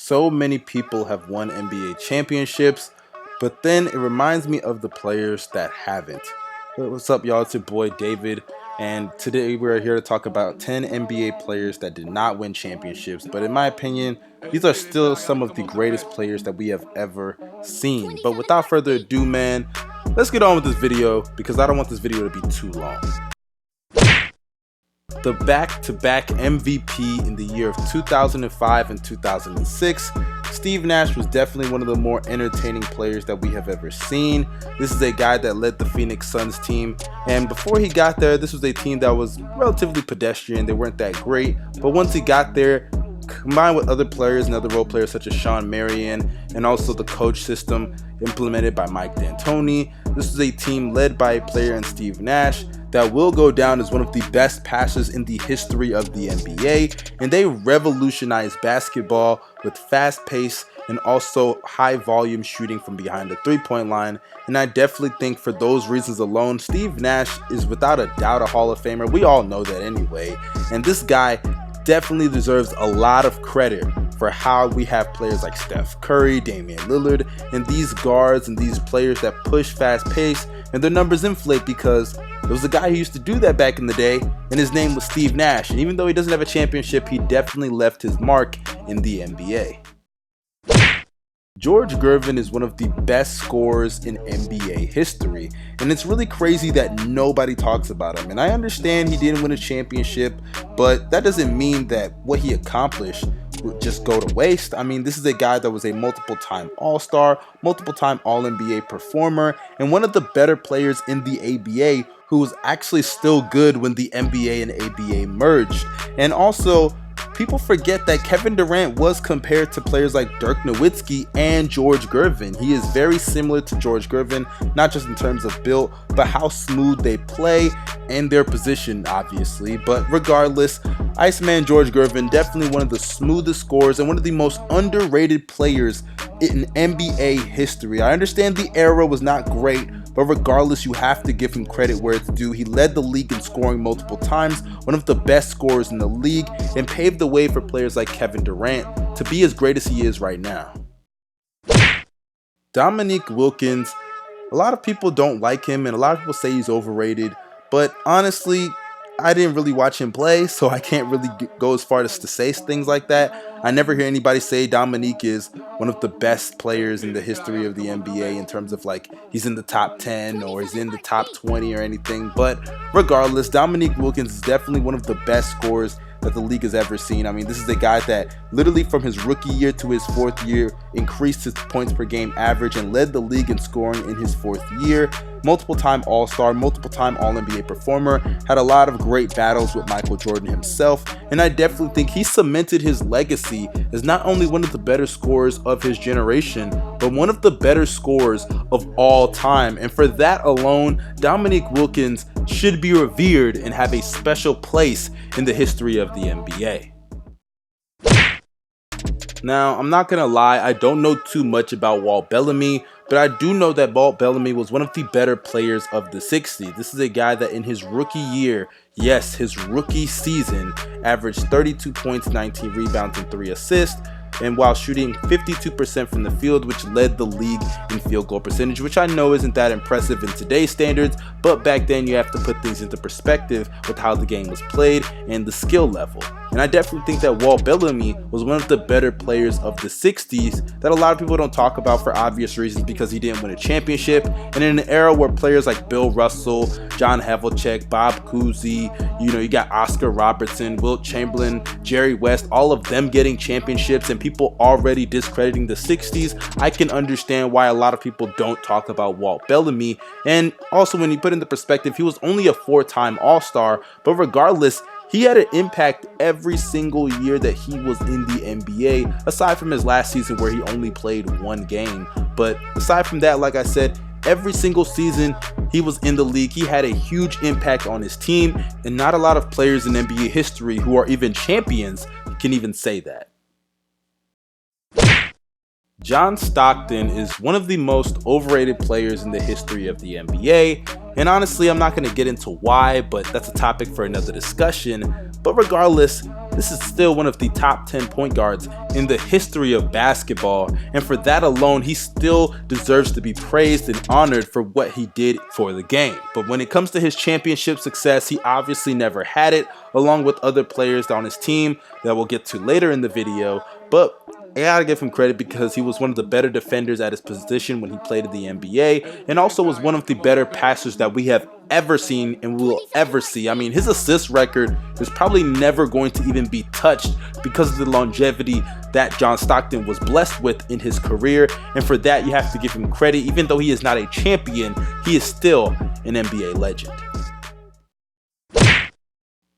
so many people have won NBA championships, but then it reminds me of the players that haven't. What's up, y'all? It's your boy David, and today we're here to talk about 10 NBA players that did not win championships, but in my opinion, these are still some of the greatest players that we have ever seen. But without further ado, man, let's get on with this video because I don't want this video to be too long. The back-to-back MVP in the year of 2005 and 2006, Steve Nash was definitely one of the more entertaining players that we have ever seen. This is a guy that led the Phoenix Suns team, and before he got there, this was a team that was relatively pedestrian. They weren't that great, but once he got there, combined with other players and other role players such as Shawn Marion and also the coach system implemented by Mike D'Antoni, this was a team led by a player in Steve Nash that will go down as one of the best passers in the history of the NBA, and they revolutionized basketball with fast pace and also high volume shooting from behind the three-point line. And I definitely think for those reasons alone, Steve Nash is without a doubt a Hall of Famer. We all know that anyway, and this guy definitely deserves a lot of credit for how we have players like Steph Curry, Damian Lillard, and these guards and these players that push fast pace and their numbers inflate because there was a guy who used to do that back in the day, and his name was Steve Nash. And even though he doesn't have a championship, he definitely left his mark in the NBA. George Gervin is one of the best scorers in NBA history, and it's really crazy that nobody talks about him. And I understand he didn't win a championship, but that doesn't mean that what he accomplished would just go to waste. I mean, this is a guy that was a multiple-time All-Star, multiple-time All-NBA performer, and one of the better players in the ABA who was actually still good when the NBA and ABA merged. And also, people forget that Kevin Durant was compared to players like Dirk Nowitzki and George Gervin. He is very similar to George Gervin, not just in terms of build, but how smooth they play and their position, obviously. But regardless, Iceman George Gervin, definitely one of the smoothest scorers and one of the most underrated players in NBA history. I understand the era was not great, but regardless, you have to give him credit where it's due. He led the league in scoring multiple times, one of the best scorers in the league, and paved the way for players like Kevin Durant to be as great as he is right now. Dominique Wilkins, a lot of people don't like him and a lot of people say he's overrated, but honestly, I didn't really watch him play, so I can't really go as far as to say things like that. I never hear anybody say Dominique is one of the best players in the history of the NBA in terms of like he's in the top 10 or he's in the top 20 or anything. But regardless, Dominique Wilkins is definitely one of the best scorers that the league has ever seen. I mean, this is a guy that literally from his rookie year to his fourth year increased his points per game average and led the league in scoring in his fourth year. Multiple-time All-Star, multiple-time All-NBA performer, had a lot of great battles with Michael Jordan himself, and I definitely think he cemented his legacy as not only one of the better scorers of his generation, but one of the better scorers of all time. And for that alone, Dominique Wilkins should be revered and have a special place in the history of the NBA. Now, I'm not gonna lie, I don't know too much about Walt Bellamy, but I do know that Walt Bellamy was one of the better players of the 60s. This is a guy that in his rookie year, yes, his rookie season, averaged 32 points, 19 rebounds, and 3 assists, and while shooting 52% from the field, which led the league in field goal percentage, which I know isn't that impressive in today's standards, but back then you have to put things into perspective with how the game was played and the skill level. And I definitely think that Walt Bellamy was one of the better players of the 60s that a lot of people don't talk about for obvious reasons because he didn't win a championship. And in an era where players like Bill Russell, John Havlicek, Bob Cousy, you got Oscar Robertson, Wilt Chamberlain, Jerry West, all of them getting championships and people already discrediting the 60s, I can understand why a lot of people don't talk about Walt Bellamy. And also when you put into perspective, he was only a 4-time All-Star, but regardless, he had an impact every single year that he was in the NBA, aside from his last season where he only played 1 game. But aside from that, like I said, every single season he was in the league, he had a huge impact on his team, and not a lot of players in NBA history who are even champions can even say that. John Stockton is one of the most overrated players in the history of the NBA, and honestly, I'm not going to get into why, but that's a topic for another discussion. But regardless, this is still one of the top 10 point guards in the history of basketball, and for that alone, he still deserves to be praised and honored for what he did for the game. But when it comes to his championship success, he obviously never had it, along with other players on his team that we'll get to later in the video. But I gotta give him credit because he was one of the better defenders at his position when he played in the NBA, and also was one of the better passers that we have ever seen and will ever see. I mean, his assist record is probably never going to even be touched because of the longevity that John Stockton was blessed with in his career, and for that you have to give him credit. Even though he is not a champion, he is still an NBA legend.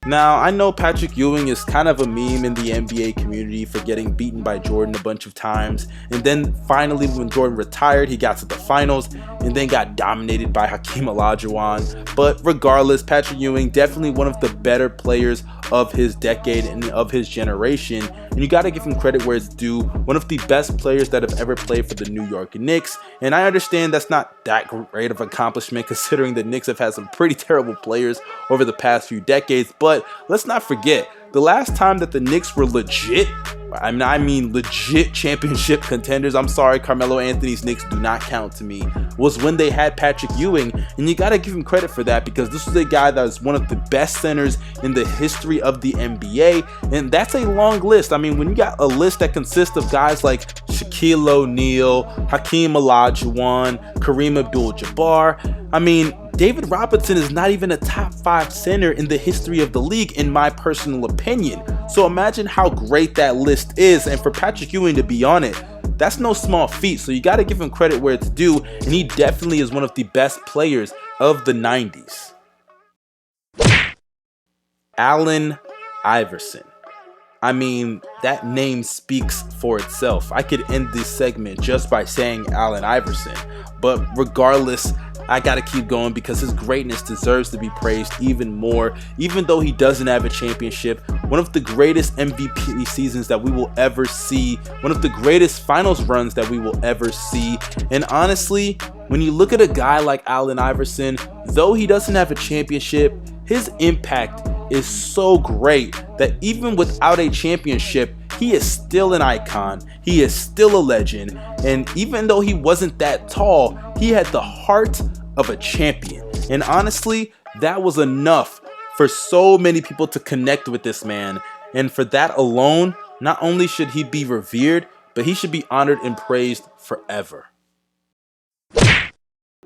Now, I know Patrick Ewing is kind of a meme in the NBA community for getting beaten by Jordan a bunch of times, and then finally when Jordan retired, he got to the finals and then got dominated by Hakeem Olajuwon. But regardless, Patrick Ewing, definitely one of the better players of his decade and of his generation, and you got to give him credit where it's due. One of the best players that have ever played for the New York Knicks, and I understand that's not that great of an accomplishment considering the Knicks have had some pretty terrible players over the past few decades, but let's not forget, the last time that the Knicks were legit, I mean legit championship contenders, I'm sorry, Carmelo Anthony's Knicks do not count to me, was when they had Patrick Ewing, and you gotta give him credit for that because this was a guy that was one of the best centers in the history of the NBA, and that's a long list. I mean, when you got a list that consists of guys like Shaquille O'Neal, Hakeem Olajuwon, Kareem Abdul-Jabbar, I mean, David Robinson is not even a top 5 center in the history of the league, in my personal opinion. So imagine how great that list is, and for Patrick Ewing to be on it, that's no small feat. So you got to give him credit where it's due, and he definitely is one of the best players of the 90s. Allen Iverson. I mean, that name speaks for itself. I could end this segment just by saying Allen Iverson, but regardless, I gotta keep going because his greatness deserves to be praised even more. Even though he doesn't have a championship, one of the greatest MVP seasons that we will ever see, one of the greatest finals runs that we will ever see. And honestly, when you look at a guy like Allen Iverson, though he doesn't have a championship, his impact is so great that even without a championship, he is still an icon, he is still a legend, and even though he wasn't that tall, he had the heart of a champion. And honestly, that was enough for so many people to connect with this man, and for that alone, not only should he be revered, but he should be honored and praised forever.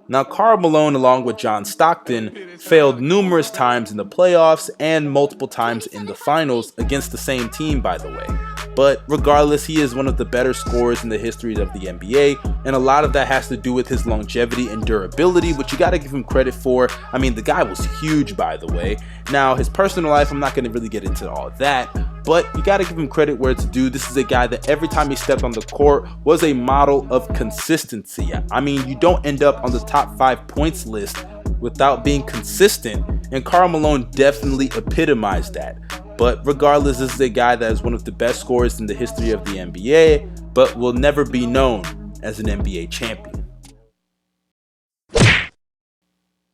Now, Karl Malone, along with John Stockton, failed numerous times in the playoffs and multiple times in the finals against the same team, by the way. But regardless, he is one of the better scorers in the history of the NBA, and a lot of that has to do with his longevity and durability, which you got to give him credit for. I mean, the guy was huge, by the way. Now, his personal life, I'm not going to really get into all that, but you got to give him credit where it's due. This is a guy that every time he stepped on the court was a model of consistency. I mean, you don't end up on the top 5 points list without being consistent, and Karl Malone definitely epitomized that. But regardless, this is a guy that is one of the best scorers in the history of the NBA, but will never be known as an NBA champion.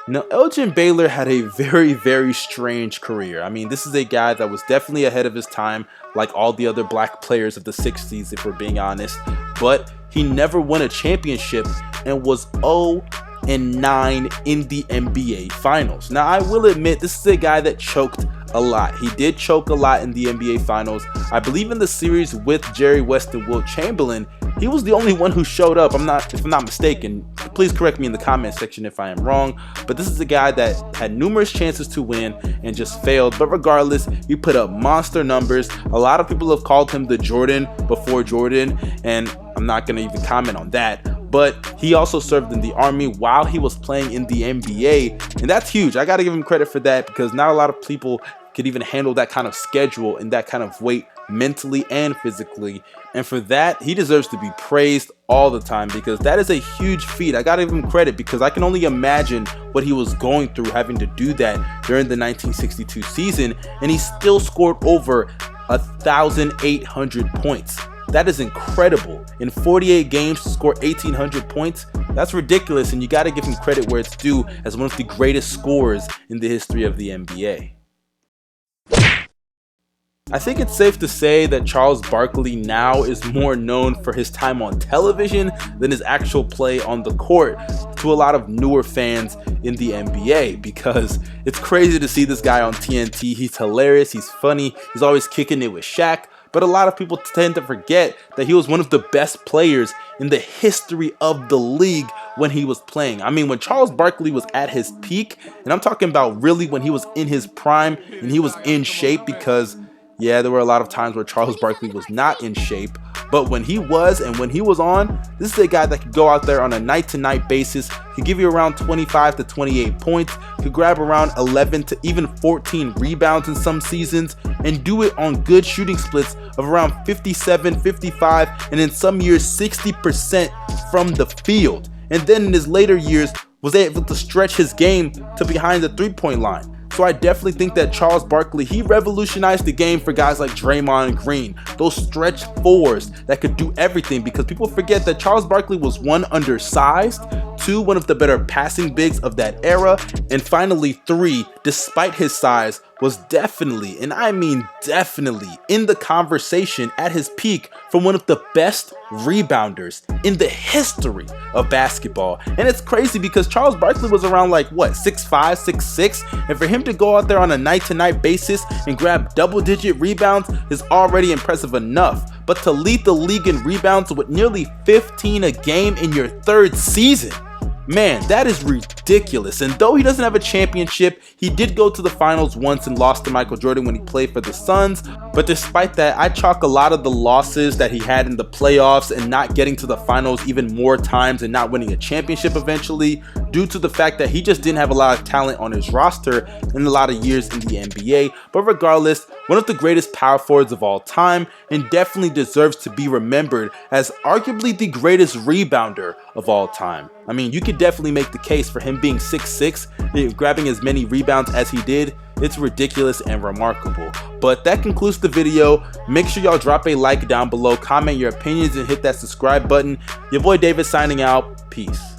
Now, Elgin Baylor had a very, very strange career. I mean, this is a guy that was definitely ahead of his time, like all the other black players of the 60s, if we're being honest. But he never won a championship and was 0-9 in the NBA Finals. Now, I will admit, this is a guy that choked a lot. He did choke a lot in the NBA Finals. I believe in the series with Jerry West and Wilt Chamberlain, he was the only one who showed up. If I'm not mistaken. Please correct me in the comment section if I am wrong. But this is a guy that had numerous chances to win and just failed. But regardless, he put up monster numbers. A lot of people have called him the Jordan before Jordan, and I'm not going to even comment on that. But he also served in the Army while he was playing in the NBA, and that's huge. I got to give him credit for that because not a lot of people could even handle that kind of schedule and that kind of weight mentally and physically. And for that, he deserves to be praised all the time because that is a huge feat. I gotta give him credit because I can only imagine what he was going through having to do that during the 1962 season, and he still scored over 1,800 points. That is incredible. In 48 games to score 1,800 points, that's ridiculous, and you got to give him credit where it's due as one of the greatest scorers in the history of the NBA. I think it's safe to say that Charles Barkley now is more known for his time on television than his actual play on the court to a lot of newer fans in the NBA, because it's crazy to see this guy on TNT. He's hilarious, he's funny, he's always kicking it with Shaq, but a lot of people tend to forget that he was one of the best players in the history of the league when he was playing. I mean, when Charles Barkley was at his peak, and I'm talking about really when he was in his prime and he was in shape, because yeah, there were a lot of times where Charles Barkley was not in shape, but when he was and when he was on, this is a guy that could go out there on a night-to-night basis, could give you around 25 to 28 points, could grab around 11 to even 14 rebounds in some seasons, and do it on good shooting splits of around 57, 55, and in some years 60% from the field. And then in his later years, was able to stretch his game to behind the three-point line. So I definitely think that Charles Barkley, he revolutionized the game for guys like Draymond Green, those stretch fours that could do everything, because people forget that Charles Barkley was one, undersized, two, one of the better passing bigs of that era, and finally three, despite his size, was definitely, and I mean definitely, in the conversation at his peak for one of the best rebounders in the history of basketball. And it's crazy because Charles Barkley was around like what, 6'5", 6'6", and for him to go out there on a night-to-night basis and grab double-digit rebounds is already impressive enough. But to lead the league in rebounds with nearly 15 a game in your third season, man, that is ridiculous. And though he doesn't have a championship, he did go to the finals once and lost to Michael Jordan when he played for the Suns. But despite that, I chalk a lot of the losses that he had in the playoffs and not getting to the finals even more times and not winning a championship eventually due to the fact that he just didn't have a lot of talent on his roster in a lot of years in the NBA. But regardless, one of the greatest power forwards of all time, and definitely deserves to be remembered as arguably the greatest rebounder of all time. I mean, you could definitely make the case for him being 6'6", grabbing as many rebounds as he did. It's ridiculous and remarkable. But that concludes the video. Make sure y'all drop a like down below, comment your opinions, and hit that subscribe button. Your boy David signing out. Peace.